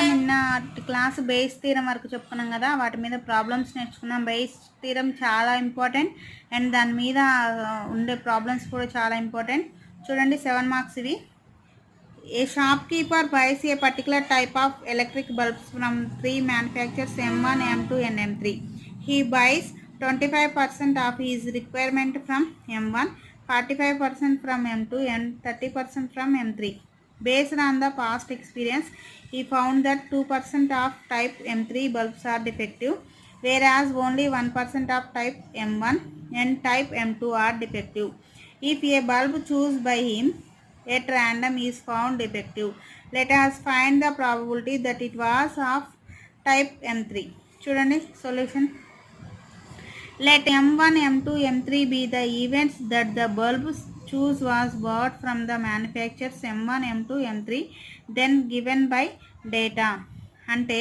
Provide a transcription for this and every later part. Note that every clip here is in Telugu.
నిన్న క్లాస్ బేస్ థీరం వరకు చెప్పుకున్నాం కదా, వాటి మీద ప్రాబ్లమ్స్ నేర్చుకున్నాం. బేస్ థీరం చాలా ఇంపార్టెంట్ అండ్ దాని మీద ఉండే ప్రాబ్లమ్స్ కూడా చాలా ఇంపార్టెంట్. చూడండి 7 మార్క్స్ ఇవి. A shopkeeper buys a particular type of electric bulbs from 3 manufacturers M1, M2 and M3. He buys 25% of his requirement from M1, 45% from M2 and 30% from M3. Based on the past experience, he found that 2% of type M3 bulbs are defective, whereas only 1% of type M1 and type M2 are defective. If a bulb chosen by him at random is found defective, let us find the probability that it was of type M3. చూడండి solution. Let M1, M2, M3 be the events that the bulb choose was bought from the manufacturers M1, M2, M3 then given by data. అంటే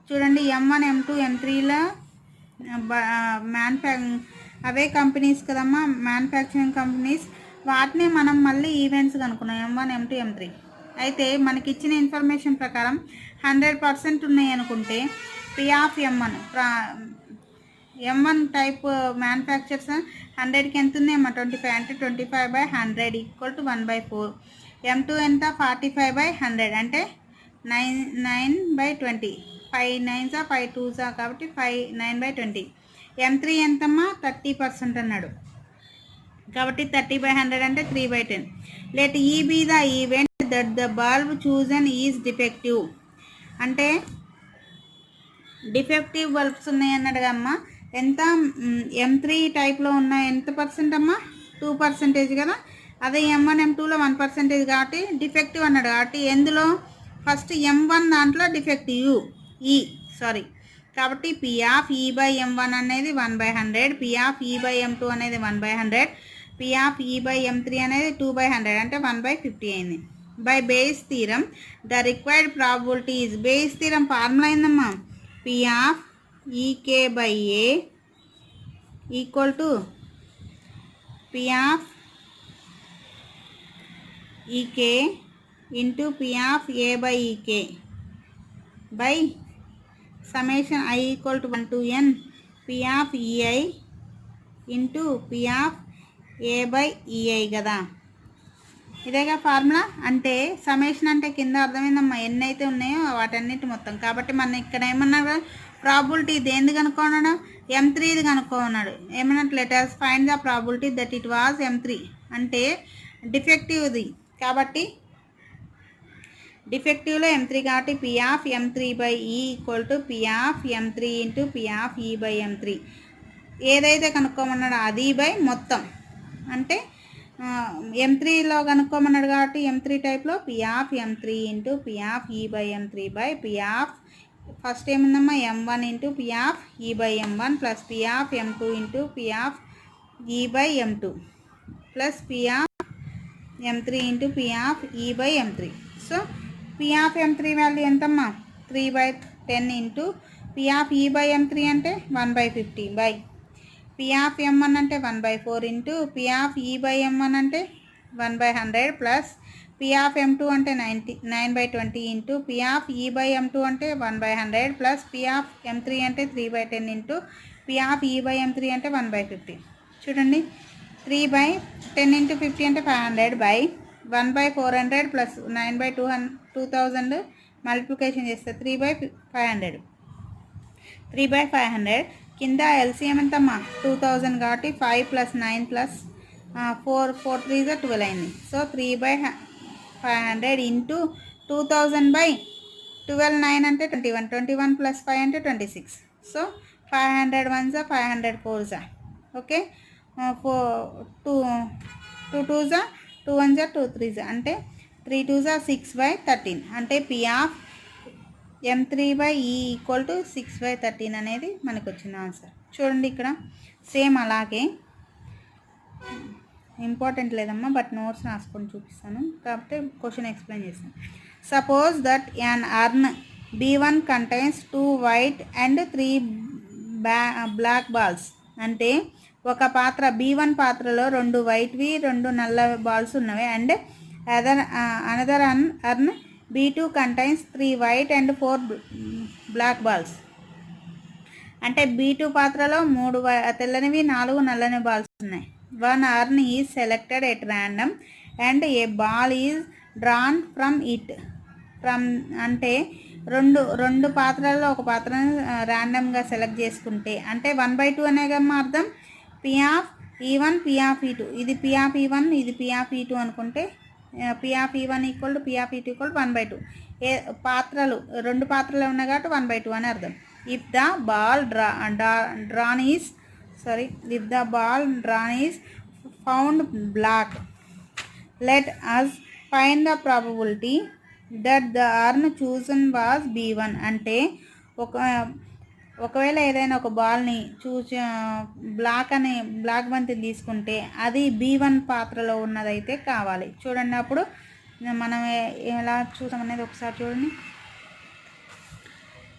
చూడండి M1, M2, M3ల అవే కంపెనీస్ కదమ్మా, మ్యానుఫ్యాక్చరింగ్ కంపెనీస్. వాటిని మనం మళ్ళీ ఈవెంట్స్ కనుక్కున్నాం M1, M2, M3. అయితే మనకి ఇచ్చిన ఇన్ఫర్మేషన్ ప్రకారం 100% ఉన్నాయి అనుకుంటే P of M1 type manufacturers 100కి ఎంత ఉంది అమ్మ 25, అంటే 25/100 ఈక్వల్ టు 1/4. M2 ఎంత 45/100 అంటే 9/20. 5 9s 5 2s కాబట్టి 9/20. M3 ఎంతమ్మా 30% అన్నాడు కాబట్టి 30/100 అంటే 3/10. Let E be the event that the bulb chosen is defective. అంటే డిఫెక్టివ్ బల్బ్స్ ఉన్నాయి అన్నాడు అమ్మా. ఎంత M3 టైప్లో ఉన్నాయి ఎంత పర్సెంట్ అమ్మా 2% కదా. అదే M1, M2లో 1% కాబట్టి డిఫెక్టివ్ అన్నాడు. కాబట్టి ఎందులో ఫస్ట్ M1 దాంట్లో డిఫెక్టివ్ కాబట్టి P of E by M1 అనేది 1/100, P of E by M2 అనేది 1/100, P of E by M3 అనేది 2/100 అంటే 1/50 అయింది. By Bayes theorem the required probability is, Bayes theorem formula అయిందమ్మా P of EK by A equal to P of EK into P of A by EK by summation I equal to 1 to n P of EI into P of A by EI కదా. ఇదేగా ఫార్ములా. అంటే సమేషన్ అంటే కింద అర్థమైందమ్మా ఎన్ని అయితే ఉన్నాయో వాటన్నిటి మొత్తం. కాబట్టి మన ఇక్కడ ఏమన్నాడు ప్రాబిలిటీ దేనిది కనుక్కున్నాడు M3ది కనుక్కున్నాడు. ఏమన్నట్టు let us find the probability that it was M3 అంటే డిఫెక్టివ్ది. కాబట్టి డిఫెక్టివ్లో M3 కాబట్టి P of M3 by E equal to P of M3 into P of E by M3. ఏదైతే కనుక్కోమన్నాడో అది బై మొత్తం. అంటే M3లో కనుక్కోమన్నాడు కాబట్టి M3 టైప్లో P of M3 into P of E by M3 by P of first ఏముందమ్మా M1 into P of E by M1 plus P of M2 into P of E by M2 plus P of M3 into P of E by M3. So P of M3 value ఎంతమ్మా 3/10 into P of E by M3 అంటే 1/50 బై P ఆఫ్ M1 అంటే 1/4 into P of E by M1 అంటే 1/100 ప్లస్ P ఆఫ్ M2 అంటే 9/20 into P of E by M2 అంటే 1/100 ప్లస్ P ఆఫ్ M3 అంటే 3/10 into P of E by M3 అంటే 1/50. చూడండి 3/10 ఇంటూ 50 అంటే 500 బై 1/400 ప్లస్ 9/2000 మల్టిప్లికేషన్ చేస్తే 3/500. 3/500 కింద LCM ఎంతమ్మా 2000 కాబట్టి 5 ప్లస్ 9 ప్లస్ 4 3 12 అయింది. సో 3/500 ఇంటూ 2000 బై 12 9 అంటే 21 ప్లస్ 5 అంటే 26. So 500 1s 500 4s okay 2 2s 2 1s 2 3s అంటే 3 2s 6/13 అంటే P of M3 by E equal to 6/13 అనేది మనకు వచ్చిన ఆన్సర్. చూడండి ఇక్కడ సేమ్ అలాగే ఇంపార్టెంట్ లేదమ్మా బట్ నోట్స్ రాసుకొని చూపిస్తాను కాబట్టి క్వశ్చన్ ఎక్స్ప్లెయిన్ చేస్తాను. Suppose that an urn B1 contains 2 white and 3 black balls. అంటే ఒక పాత్ర B1 పాత్రలో 2 వైట్వి 2 నల్ల బాల్స్ ఉన్నవి and another urn B2 contains 3 white and 4 black balls. అంటే B2 పాత్రలో 3 తెల్లనివి 4 నల్లని బాల్స్ ఉన్నాయి. 1 urn is selected at random and A ball is drawn from it. From అంటే రెండు పాత్రల్లో ఒక పాత్రను ర్యాండమ్గా సెలెక్ట్ చేసుకుంటే అంటే 1/2 అనే కమ్మా అర్థం. P of E1 P of E2, ఇది P ఆఫ్ E1 ఇది P ఆఫ్ E2 అనుకుంటే P of E1 equal to P of E2 equal 1/2. రెండు పాత్రలు ఉన్నాయి కాబట్టి 1/2 అని అర్థం. If the ball drawn is found black, let us find the probability that the urn chosen was B1. అంటే ఒకవేళ ఏదైనా ఒక బాల్ని బ్లాక్ బంతి తీసుకుంటే అది B1 పాత్రలో ఉన్నదైతే కావాలి. చూడండి అప్పుడు మనం ఎలా చూసామనేది ఒకసారి చూడండి.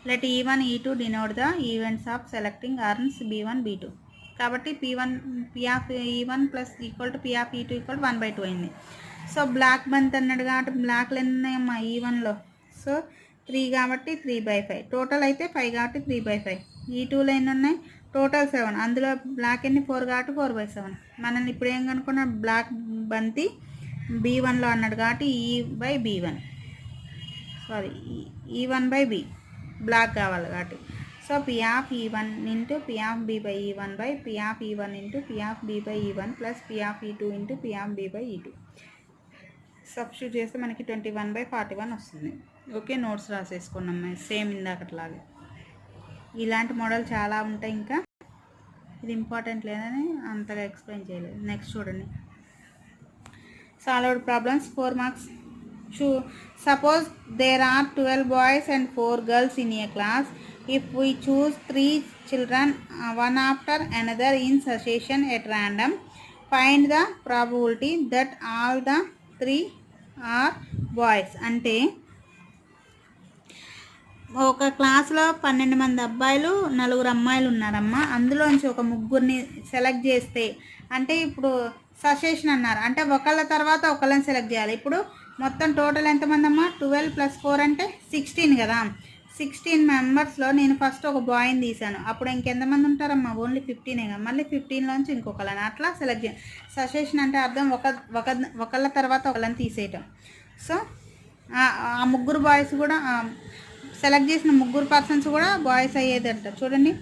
Let E1 E2 denote the events of selecting urns B1 B2. కాబట్టి P of E1 plus equal to P of E2 equal 1/2 అయింది. సో బ్లాక్ బంత్ అన్నాడు కాబట్టి బ్లాక్లు ఎన్ని ఉన్నాయమ్మా E1లో? సో 3 కాబట్టి 3/5. టోటల్ అయితే 5 కాబట్టి 3/5. E2లో ఎన్ని ఉన్నాయి? టోటల్ 7. అందులో బ్లాక్ ఎన్ని 4 కాబట్టి 4/7. మనం ఇప్పుడు ఏం కనుక్కున్నాం? బ్లాక్ బంతి B1లో అన్నాడు కాబట్టి E1/B బ్లాక్ కావాలి కాబట్టి. So P of E1 into P of B/E1 by P of E1 into P of B/E1 plus P of E2 into P of B/E2. Substitute చేస్తే మనకి 21/41 వస్తుంది. ఓకే, నోట్స్ రాసేసుకున్నాం సేమ్ ఇందాకట్లాగే. ఇలాంటి మోడల్ చాలా ఉంటాయి. ఇంకా ఇది ఇంపార్టెంట్ లేదని అంతగా ఎక్స్ప్లెయిన్ చేయలేదు. నెక్స్ట్ చూడండి. Solved problems 4 marks. Suppose there are 12 boys and 4 girls in a class. If we choose 3 children one after another in succession at random, find the probability that all the 3 are boys. అంటే ఒక క్లాస్లో 12 మంది అబ్బాయిలు 4 అమ్మాయిలు ఉన్నారమ్మా. అందులోంచి ఒక ముగ్గురిని సెలెక్ట్ చేస్తే అంటే ఇప్పుడు సజెషన్ అన్నారు అంటే ఒకళ్ళ తర్వాత ఒకళ్ళని సెలెక్ట్ చేయాలి. ఇప్పుడు మొత్తం టోటల్ ఎంతమంది అమ్మా? 12 + 4 అంటే 16 కదా. 16 మెంబర్స్లో నేను ఫస్ట్ ఒక బాయ్ని తీసాను. అప్పుడు ఇంకెంతమంది ఉంటారమ్మా? ఓన్లీ 15 కదా. మళ్ళీ 15లోంచి ఇంకొకళ్ళని అట్లా సెలెక్ట్ చేయాలి. సజెషన్ అంటే అర్థం ఒకళ్ళ తర్వాత ఒకళ్ళని తీసేయటం. సో ఆ ముగ్గురు బాయ్స్ కూడా సెలెక్ట్ చేసిన ముగ్గురు పర్సన్స్ కూడా బాయ్స్ అయ్యేదంట. చూడండి,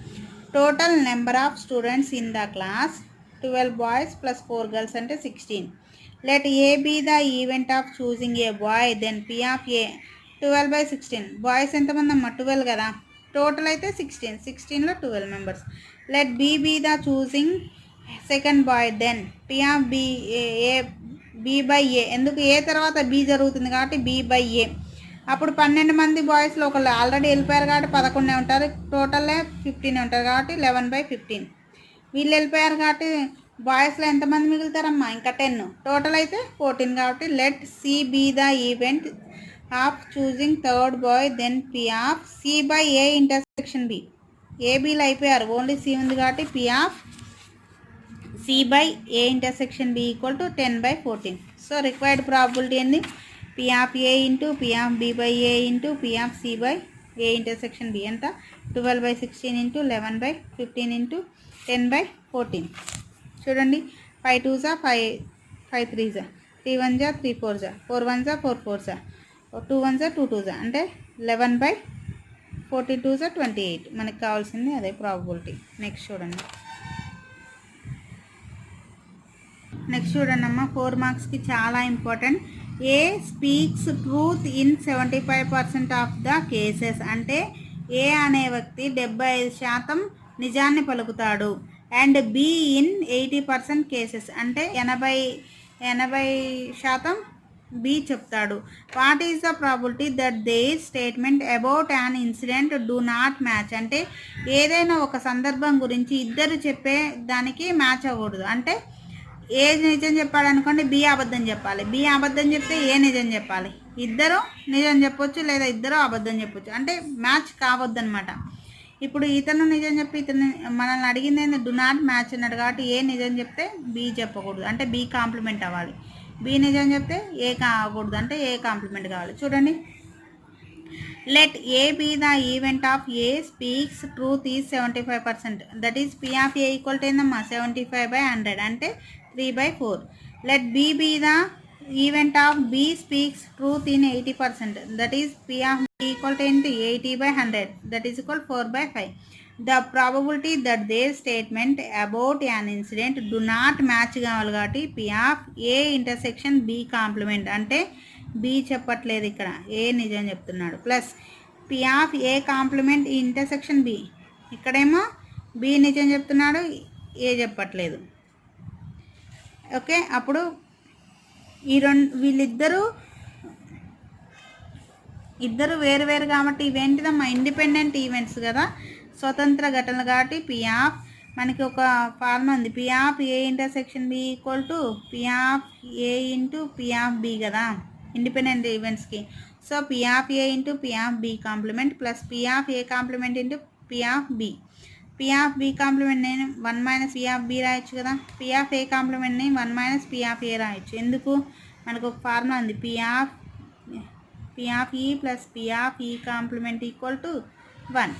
total number of students in the class 12 boys + 4 girls అంటే 16. Let A be the event of choosing a boy, then P of A 12/16. Boys ఎంతమంది అమ్మా? 12 కదా. టోటల్ అయితే 16. 16లో 12 members. Let B be the choosing second boy, then P of B/A. ఎందుకు ఏ తర్వాత B జరుగుతుంది కాబట్టి B/A. అప్పుడు 12 మంది బాయ్స్లో ఒకళ్ళు ఆల్రెడీ వెళ్ళిపోయారు కాబట్టి 11 ఉంటారు. టోటల్లే 15 ఉంటారు కాబట్టి 11/15. వీళ్ళు వెళ్ళిపోయారు కాబట్టి బాయ్స్లో ఎంతమంది మిగులుతారమ్మా? ఇంకా 10. టోటల్ అయితే 14 కాబట్టి let C be the event of choosing third boy, then P of C/A intersection B. ఏబీలో అయిపోయారు, ఓన్లీ C ఉంది కాబట్టి P of C/A intersection B equal to 10/14. So required probability ఏంది? P of A into P of B/A into P of C/A intersection B ఎంత? 12/16 ఇంటూ 11/15 ఇంటూ 10/14. చూడండి, 5 2s 5 5 3s 3 1s 3 4s 4 1s 4 4s 2 1s 2 2s అంటే 11/42s 28. మనకు కావాల్సింది అదే ప్రాబబిలిటీ. నెక్స్ట్ చూడండి అమ్మ. 4 మార్క్స్కి చాలా important. A speaks truth in 75% of the cases. అంటే ఏ అనే వ్యక్తి 75% నిజాన్ని పలుకుతాడు. అండ్ బి ఇన్ 80% కేసెస్ అంటే 80% బి చెప్తాడు. What is the probability that their statement about an incident do not match. అంటే ఏదైనా ఒక సందర్భం గురించి ఇద్దరు చెప్పే దానికి మ్యాచ్ అవ్వకూడదు. అంటే ఏ నిజం చెప్పాడు అనుకోండి, బి అబద్ధం చెప్పాలి. బి అబద్ధం చెప్తే ఏ నిజం చెప్పాలి. ఇద్దరు నిజం చెప్పొచ్చు లేదా ఇద్దరు అబద్ధం చెప్పొచ్చు. అంటే మ్యాచ్ కావద్దు అనమాట. ఇప్పుడు ఇతను నిజం చెప్పి మనల్ని అడిగింది ఏంది? డు నాట్ మ్యాచ్ అన్నాడు కాబట్టి ఏ నిజం చెప్తే బి చెప్పకూడదు. అంటే బి కాంప్లిమెంట్ అవ్వాలి. బి నిజం చెప్తే ఏ కాకూడదు. అంటే ఏ కాంప్లిమెంట్ కావాలి. చూడండి, Let A be the event of A speaks truth is 75%. That is P of A equal to 75/100 అంటే 3/4. Let B be the event of B speaks truth in 80%. That is P of B equal to 80/100. That is equal 4/5. The probability that their statement about an incident do not match కావాలి కాబట్టి P of A intersection B complement అంటే బి చెప్పట్లేదు, ఇక్కడ ఏ నిజం చెప్తున్నాడు, plus P of A complement ఈ ఇంటర్సెక్షన్ బి, ఇక్కడేమో బి నిజం చెప్తున్నాడు, ఏ చెప్పట్లేదు. ఓకే, అప్పుడు వీళ్ళిద్దరూ వేరు వేరు కాబట్టి ఇవేంటిదమ్మా ఇండిపెండెంట్ ఈవెంట్స్ కదా, స్వతంత్ర ఘటనలు కాబట్టి పి ఆఫ్ మనకి ఒక ఫార్ములా ఉంది, P of A intersection B equal to P of A into P of B కదా ఇండిపెండెంట్ ఈవెంట్స్కి. So P of A into P of B complement plus P of A complement into P of B. P of B complement నేను 1 - పి ఆఫ్ బి రాయొచ్చు కదా, పి ఆఫ్ ఏ కాంప్లిమెంట్ని 1 - పి ఆఫ్ ఏ రాయొచ్చు. ఎందుకు, మనకు ఒక ఫార్ములా ఉంది, P of E plus P of E complement equal to 1.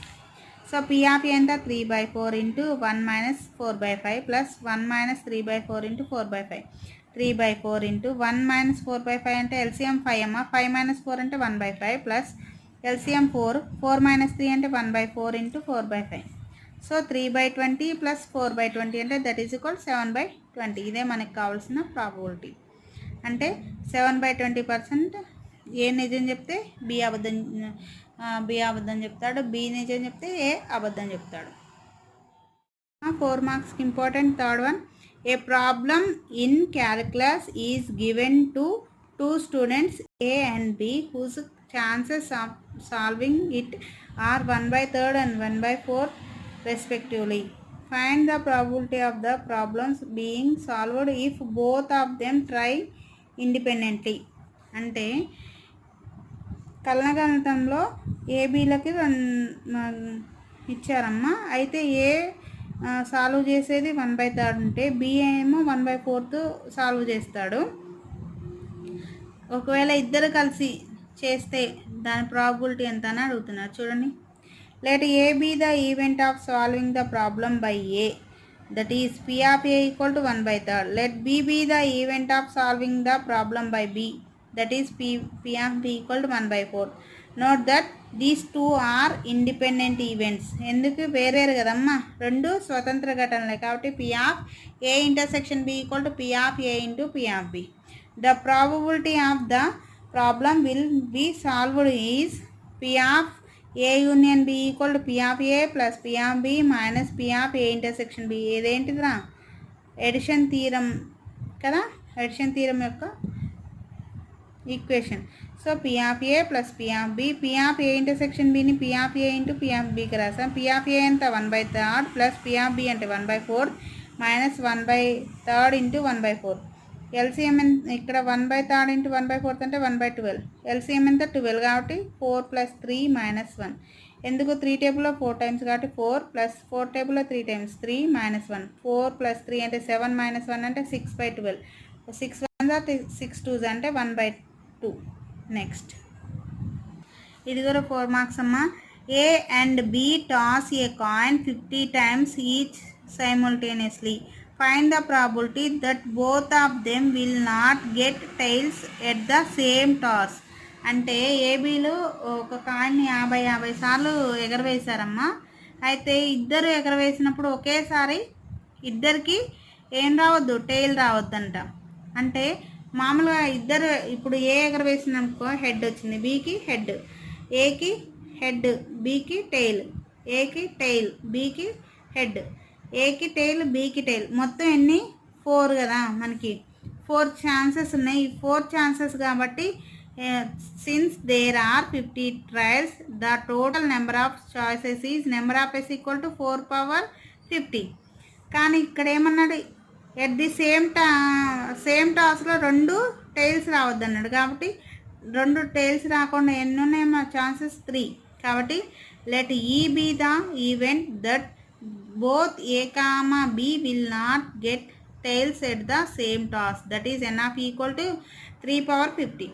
So P of A ఎంత 3/4 ఇంటూ 1 - 4/5 ప్లస్ 1 - 3/4 ఇంటూ 4/5. 3/4 ఇంటూ 1 - 4/5 అంటే ఎల్సిఎం 5 అమ్మ, 5 - 4 అంటే 1/5 ప్లస్ ఎల్సిఎం 4 3 అంటే 1/4 ఇంటూ 4/5. సో 3/20 ప్లస్ 4/20 అంటే దట్ ఈజ్ ఈక్వల్ 7/20. ఇదే మనకు కావాల్సిన ప్రాబబిలిటీ. అంటే 7/20% ఏ నిజం చెప్తే బి అబద్ధం చెప్తాడు, బి నిజం చెప్తే ఏ అబద్ధం చెప్తాడు. 4 మార్క్స్కి important third one. A problem in calculus is given to two students A and B whose chances of solving it are 1/3 and 1/4 respectively. Find the probability of the problems being solved if both of them try independently. అంటే కలనగణితంలో ఏబీలకి ఇచ్చారమ్మా, అయితే ఏ సాల్వ్ చేసేది 1/3 ఉంటే బి ఏమో 1/4 సాల్వ్ చేస్తాడు. ఒకవేళ ఇద్దరు కలిసి చేస్తే దాని ప్రాబబిలిటీ ఎంత అని అడుగుతున్నారు. చూడండి, let A be the event of solving the problem by A, that is P of A equal to 1/3. Let B be the event of solving the problem by B, that is P of B equal to 1/4. Note that these two are independent events. ఎందుకు వేరేరు కదమ్మా, రెండు స్వతంత్ర ఘటనలే కాబట్టి P of A intersection B equal to P of A into P of B. The probability of the problem will be solved is P of A union B equal to P of A plus P of B minus P of A intersection B. ఏదేంటిదిరా, ఎడిషన్ థీరం కదా, ఎడిషన్ థీరం యొక్క equation. So P of A plus P of B, P of A intersection బిని P of A into P of బికి రాసాం. పి ఆఫ్ ఏ ఎంత 1/3 ప్లస్ పి ఆఫ్ బి అంటే 1/4 మైనస్ 1/3 ఇంటూ 1/4. ఎల్సిఎం ఇక్కడ 1/3 ఇంటూ 1/4 అంటే 1/12. ఎల్సిఎం ఎంత 12 కాబట్టి 4 + 3 - 1. ఎందుకు 3 టేబుల్లో 4 టైమ్స్ కాబట్టి 4 ప్లస్ 4 టేబుల్లో 3 టైమ్స్ 3 - 1. 4 + 3 అంటే 7 - 1 అంటే 6/12. 6 1 6 2 అంటే 1/2. నెక్స్ట్ ఇది కూడా 4 మార్క్స్ అమ్మా. A and B toss a coin 50 times each simultaneously. Find the probability that both of them will not get tails at the same toss. అంటే ఏబీలు ఒక కాయిన్ని 50 సార్లు ఎగరవేశారమ్మా, అయితే ఇద్దరు ఎగరవేసినప్పుడు ఒకేసారి ఇద్దరికి ఏం రావద్దు, టైల్ రావద్దంట. అంటే మామూలుగా ఇద్దరు ఇప్పుడు ఏ ఎగరవేసిననుకో హెడ్ వచ్చింది, బీకి హెడ్, ఏకి హెడ్, బీకి టైల్, ఏకి టైల్, బీకి హెడ్, ఏకి టైల్, బీకి టైల్. మొత్తం ఎన్ని 4 కదా, మనకి 4 ఛాన్సెస్ ఉన్నాయి. ఈ 4 ఛాన్సెస్ కాబట్టి since there are 50 trials the total number of choices is number of S equal to 4/50. కానీ ఇక్కడ ఏమన్నాడు, ఎట్ ది సేమ్ టాస్లో 2 టైల్స్ రావద్దు అన్నాడు. కాబట్టి 2 టైల్స్ రాకుండా ఎన్ని ఉన్నాయమ్మా, ఛాన్సెస్ 3. కాబట్టి let E be the event that both A comma B will not get tails at the same toss, that is n of equal to 3/50.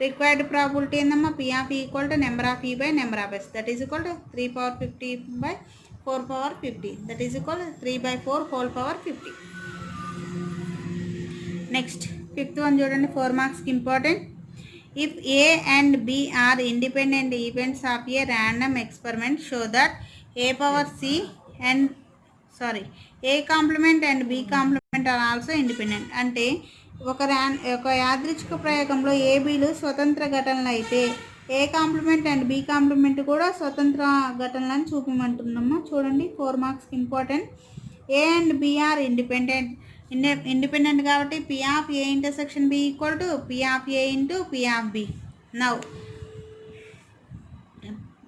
Required probability ఏందమ్మా, P of E equal to number of E by number of S, that is equal to 3/50 by 4/50, that is equal 3/4 whole power 50. Next fifth one చూడండి, 4 మార్క్స్కి important. If A and B are independent events of a random experiment show that A power C and A compliment and B complement are also independent. అంటే ఒక యాదృచ్ఛిక ప్రయోగంలో ఏబీలు స్వతంత్ర ఘటనలు అయితే ఏ కాంప్లిమెంట్ అండ్ బి కాంప్లిమెంట్ కూడా స్వతంత్ర ఘటనలను చూపించమంటున్నాము. చూడండి 4 మార్క్స్కి important. A and B are independent కాబట్టి P of A intersection B equal to P of A into P of B. Now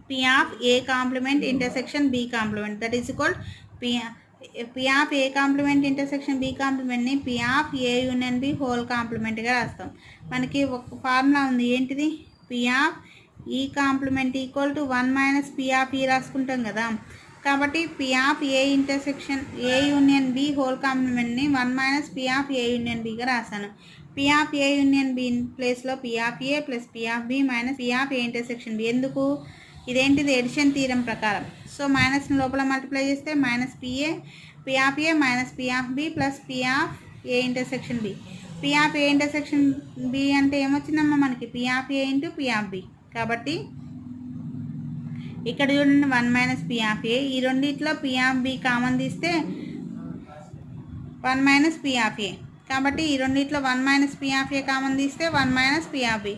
P of A complement intersection B complement, that is equal P of A complement intersection B కాంప్లిమెంట్ని P of A union B whole కాంప్లిమెంట్గా రాస్తాం. మనకి ఒక ఫార్ములా ఉంది, ఏంటిది, P of E complement equal to 1 minus P of E రాసుకుంటాం కదా. కాబట్టి P of A intersection A union B whole కాంప్లిమెంట్ని 1 minus P of A union బిగా రాశాను. P of A union B ప్లేస్లో P of A plus P of B minus P of A intersection B. ఎందుకు, ఇదేంటిది, ఎడిషన్ థీరం ప్రకారం. సో మైనస్ని లోపల మల్టిప్లై చేస్తే minus P of A minus P of B plus P of A intersection B. P of A intersection B అంటే ఏమొచ్చిందమ్మా మనకి, P of A into P of B. కాబట్టి ఇక్కడ చూడండి 1 మైనస్ పీ ఆఫ్ ఏ, ఈ రెండిట్లో పీ ఆఫ్ బి కామన్ తీస్తే 1 మైనస్ పీ ఆఫ్ ఏ. కాబట్టి ఈ రెండిట్లో 1 minus P of A common తీస్తే 1 minus P of B.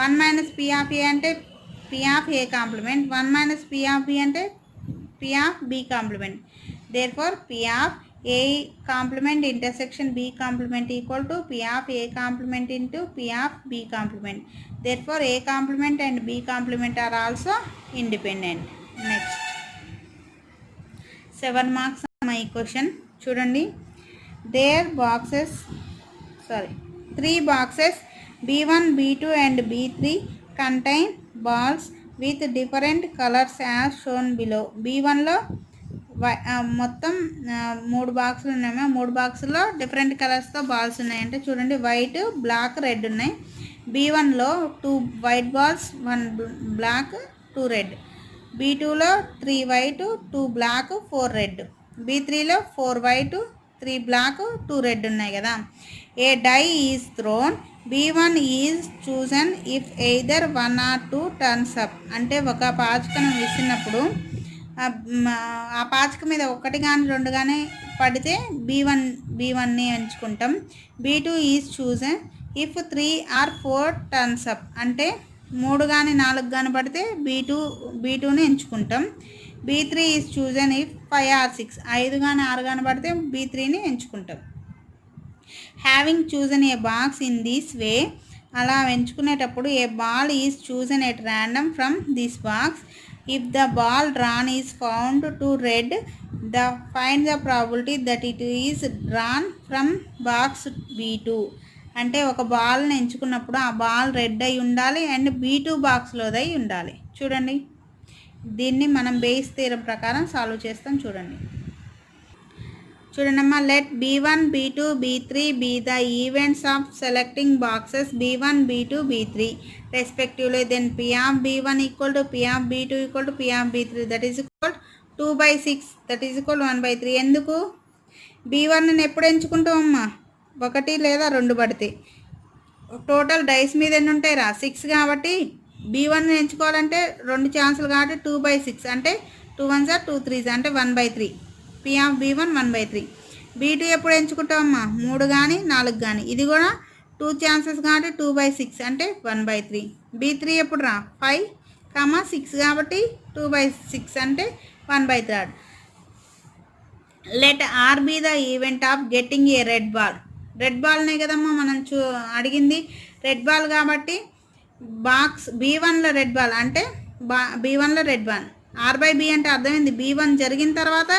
1 minus P of A అంటే P of A complement, 1 minus P of B అంటే P of B complement. Therefore P of A complement intersection B complement equal to P of A complement into P of B complement. Therefore A compliment and B complement are also independent. Next 7 marks ఈ క్వశ్చన్ చూడండి. Three boxes B1, B2 and B3 contain balls with different colors as shown below. B1లో మొత్తం 3 బాక్సులు ఉన్నాయా, 3 బాక్సుల్లో డిఫరెంట్ కలర్స్తో బాల్స్ ఉన్నాయంటే చూడండి, వైట్, బ్లాక్, రెడ్ ఉన్నాయి. B1లో 2 వైట్ బాల్స్, 1 బ్లాక్, 2 రెడ్. B2లో 3 వైట్, 2 బ్లాక్, 4 రెడ్. B3లో 4 వైట్, 3 బ్లాక్, 2 రెడ్ ఉన్నాయి కదా. A die is thrown, B1 is chosen if either 1 or 2 turns up. అంటే ఒక పాచికను విసిరినప్పుడు ఆ పాచిక మీద 1 కానీ 2 కానీ పడితే B1ని ఎంచుకుంటాం. B2 is chosen if 3 or 4 turns up. అంటే 3 కానీ 4 కానీ పడితే B2ని ఎంచుకుంటాం. B3 is chosen if 5 or 6, 5 కానీ 6 కానీ పడితే B3ని ఎంచుకుంటాం. Having chosen a box in this way, అలా ఎంచుకునేటప్పుడు a ball is chosen at random from this box. If the ball drawn is found to red, find the probability that it is drawn from box B2. అంటే ఒక బాల్ని ఎంచుకున్నప్పుడు ఆ బాల్ రెడ్ అయి ఉండాలి అండ్ B2 బాక్స్లోదై ఉండాలి. చూడండి, దీన్ని మనం బేస్ థీరం ప్రకారం సాల్వ్ చేస్తాం. చూడండమ్మా, let B1, B2, B3 be the events of selecting boxes B1, B2, B3 respectively. Then P of B1 equal to P of B2 equal to P of B3, that is equal 2/6, that is equal 1/3. ఎందుకు, B1ని ఎప్పుడు ఎంచుకుంటామమ్మా, 1 లేదా 2 పడితే. టోటల్ డైస్ మీద ఎన్ని ఉంటాయి రా, 6 కాబట్టి B1ని ఎంచుకోవాలంటే 2 ఛాన్సులు కాబట్టి 2/6 అంటే 2 1s are 2 3s అంటే 1/3. P of B1 1/3. B2 ఎప్పుడు ఎంచుకుంటామమ్మా, 3 కానీ 4 కానీ, ఇది కూడా 2 ఛాన్సెస్ కాబట్టి 2/6 అంటే 1/3. B3 ఎప్పుడు రా, 5, 6 కాబట్టి 2/6 అంటే 1/3. Let R be the event of getting a red ball. Red బాల్నే కదమ్మా మనం అడిగింది, రెడ్ బాల్ కాబట్టి బాక్స్ B1లో రెడ్ బాల్ అంటే B1లో రెడ్ బాల్. R/B అంటే అర్థమైంది, B1 జరిగిన తర్వాత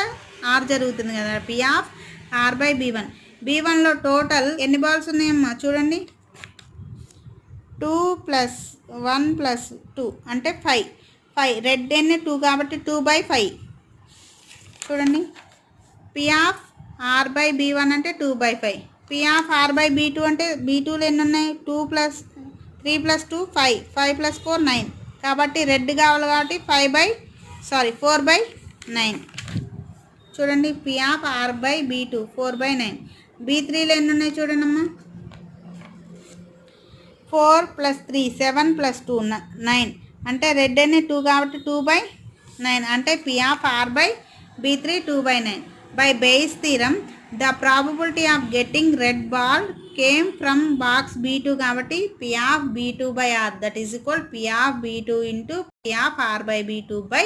R జరుగుతుంది కదా, P ఆఫ్ R/B1. B1లో టోటల్ ఎన్ని బాల్స్ ఉన్నాయమ్మా చూడండి, 2 + 1 + 2 అంటే 5. రెడ్ ఎన్ని 2 కాబట్టి 2/5. చూడండి, P ఆఫ్ R/B1 అంటే 2/5. P ఆఫ్ R/B2 అంటే B2లో ఎన్ని ఉన్నాయి, 2 + 3 + 2 5, 5 + 4 9. కాబట్టి రెడ్ కావాలి కాబట్టి 4/9. చూడండి P/R/B2 4/9. B3లో ఎన్ని ఉన్నాయి చూడండి అమ్మా. 4 + 3 7 + 2 9. అంటే రెడ్ అనే 2 కాబట్టి 2/9. అంటే P/R/B3 2/9. By Bayes theorem the probability of getting red ball came from box B2 కాబట్టి P/B2/R that is equal P/B2 × P/R/B2 by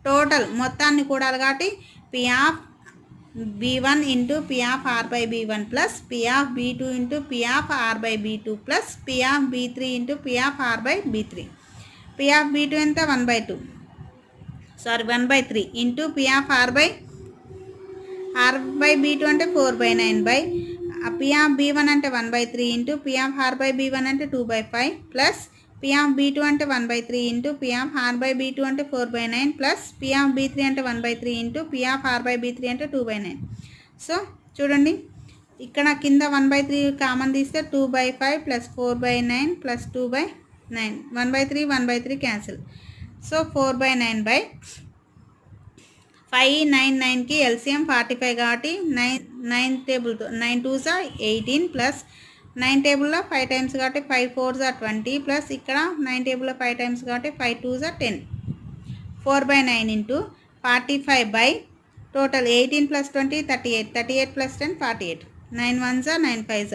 total మొత్తాన్ని కూడాలి కాబట్టి P/B1 × P/R/B1 plus P/B2 × P/R/B2 plus P/B3 × P/R/B3. P/B2 ఎంత 1/2 1/3 ఇంటూ P/R/B2 అంటే 4/9 బై P/B1 అంటే 1/3 ఇంటూ P/R/B1 అంటే 2/5 ప్లస్ P/B2 అంటే 1/3 ఇంటూ P/R/B2 అంటే 4/9 ప్లస్ P/B3 అంటే 1/3 ఇంటూ P/R/B3 అంటే 2/9. సో చూడండి ఇక్కడ కింద 1/3 కామన్ తీస్తే 2/5 plus 4/9 plus 2/9 1/3 cancel. So 4/9 by 5 9 9కి ఎల్సిఎం 45 కాబట్టి 9 టేబుల్తో 9 2s 18 ప్లస్ 9 టేబుల్లో 5 టైమ్స్ కాబట్టి 5 4s 20 ప్లస్ ఇక్కడ 9 టేబుల్లో 5 టైమ్స్ కాబట్టి 5 2s 10. 4/9 into 45 by total 18 plus 20 38 38 plus 10 48 9 1s 9 5s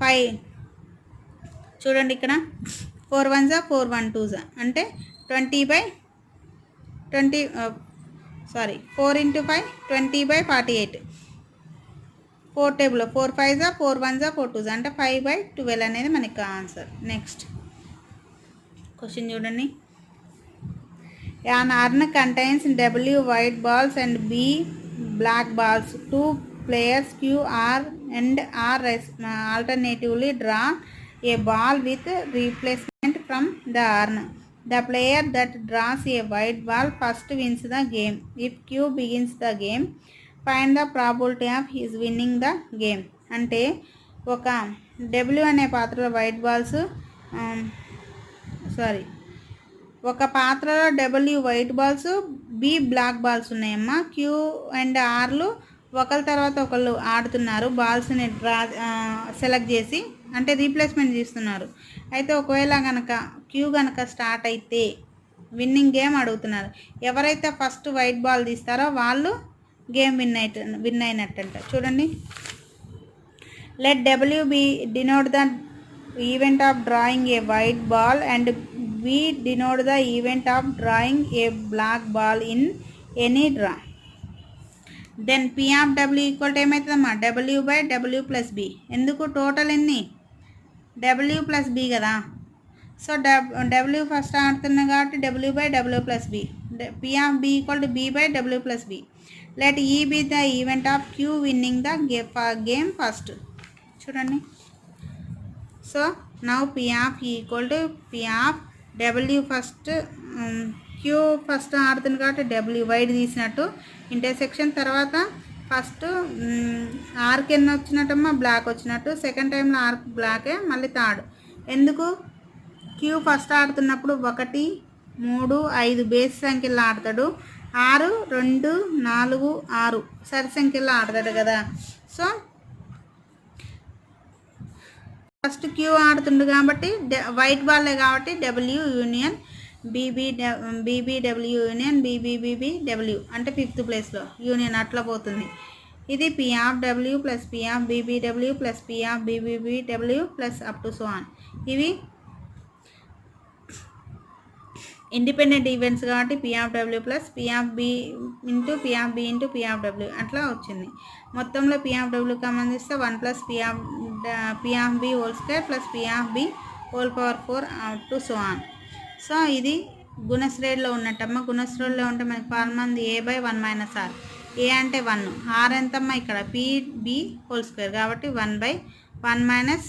5. చూడండి ఇక్కడ 4 1s 4 1 2s అంటే 20/20 4 × 5 20/48. 4 టేబుల్లో 4 5s 4 1s 4 2s అంటే 5/12 అనేది మనకి ఆన్సర్. నెక్స్ట్ క్వశ్చన్ చూడండి. An urn contains W white balls and B black balls. Two players Q, R and R alternatively draw a ball with replacement from the urn. The player that draws a white ball first wins the game. If Q begins the game, find the probability of his winning the game. అంటే ఒక W అనే పాత్రలో వైట్ బాల్స్ ఒక పాత్రలో W white balls B black balls ఉన్నాయమ్మా. Q అండ్ Rలు ఒకరి తర్వాత ఒకళ్ళు ఆడుతున్నారు. బాల్స్ని సెలెక్ట్ చేసి అంటే రీప్లేస్మెంట్ చేస్తున్నారు. అయితే ఒకవేళ కనుక Q కనుక స్టార్ట్ అయితే విన్నింగ్ గేమ్ అడుగుతున్నారు. ఎవరైతే ఫస్ట్ వైట్ బాల్ తీస్తారో వాళ్ళు గేమ్ విన్ అయినట్టంట. చూడండి. Let W be denote the event of drawing a white ball and B denote the event of drawing a black ball in any draw. Then P/W equal to ఏమవుతుందమ్మా W/W plus B. ఎందుకు టోటల్ ఎన్ని W plus B కదా. సో W ఫస్ట్ ఆడుతున్నా కాబట్టి W/W plus B. P/B equal to B/W plus B. Let E be the event of Q winning the game first. చూడండి. So now P/E equal to P/W first Q first ఆడుతుంది కాబట్టి W వైడ్ తీసినట్టు ఇంటర్సెక్షన్ తర్వాత ఫస్ట్ ఆర్క్ ఎన్ని వచ్చినట్టమ్మా బ్లాక్ వచ్చినట్టు. సెకండ్ టైంలో ఆర్క్ బ్లాకే మళ్ళీ థర్డ్. ఎందుకు Q ఫస్ట్ ఆడుతున్నప్పుడు 1 3 5 బేస్ సంఖ్యలో ఆడతాడు. 6 2 4 6 సరి సంఖ్యలో ఆడతాడు కదా. సో ఫస్ట్ Q ఆడుతుండు కాబట్టి వైట్ బాల్లే కాబట్టి W union BBW union BBBW అంటే 5th ప్లేస్లో యూనియన్ అట్లా పోతుంది. ఇది P/W plus P/BBW plus P/BBW plus up to so on. ఇవి ఇండిపెండెంట్ ఈవెంట్స్ కాబట్టి P/W plus P/B into P/B into P/W అట్లా వచ్చింది. మొత్తంలో P/W సంబంధిస్తే 1 plus P/B whole square plus P/B whole power 4 up to so on. So ఇది గుణశ్రేణిలో ఉన్నట్టమ్మా. గుణశ్రేణిలో ఉంటే మనకి ఫార్ములా ఉంది A/1 - R. A అంటే 1, R ఎంతమ్మా ఇక్కడ PB హోల్ స్క్వేర్ కాబట్టి 1/1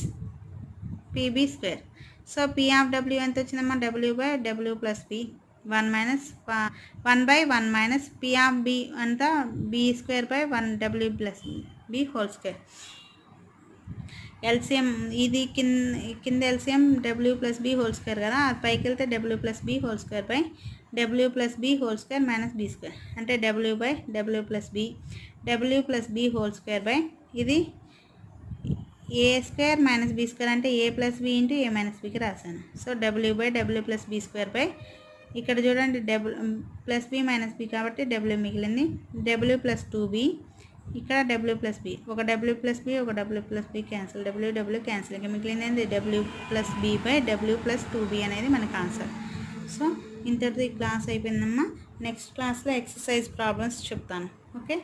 - PB స్క్వేర్. సో P/W ఎంత వచ్చిందమ్మా W/W ప్లస్ B 1/1 - P/B అంతా B² / 1 W plus B whole square. LCM ఇది కింద LCM W plus B whole square కదా, అది పైకి వెళ్తే W plus B whole square by W plus B whole square minus B square అంటే W by W plus B whole square by ఇది A square minus B square అంటే A plus B into A minus బికి రాశాను. So W by W plus B square by ఇక్కడ చూడండి ప్లస్ బి మైనస్ బి కాబట్టి డబ్ల్యూ మిగిలింది, డబ్ల్యూ ప్లస్ 2b ఇక్కడ డబ్ల్యూ ప్లస్ బి, ఒక డబ్ల్యూ ప్లస్ బి ఒక W plus B cancel, W cancel, ఇంకా మిగిలినది W plus B by W plus 2b అనేది మనకు ఆన్సర్. సో ఇంతటిది క్లాస్ అయిపోయిందమ్మా. నెక్స్ట్ క్లాస్లో ఎక్సర్సైజ్ ప్రాబ్లమ్స్ చెప్తాను. ఓకే.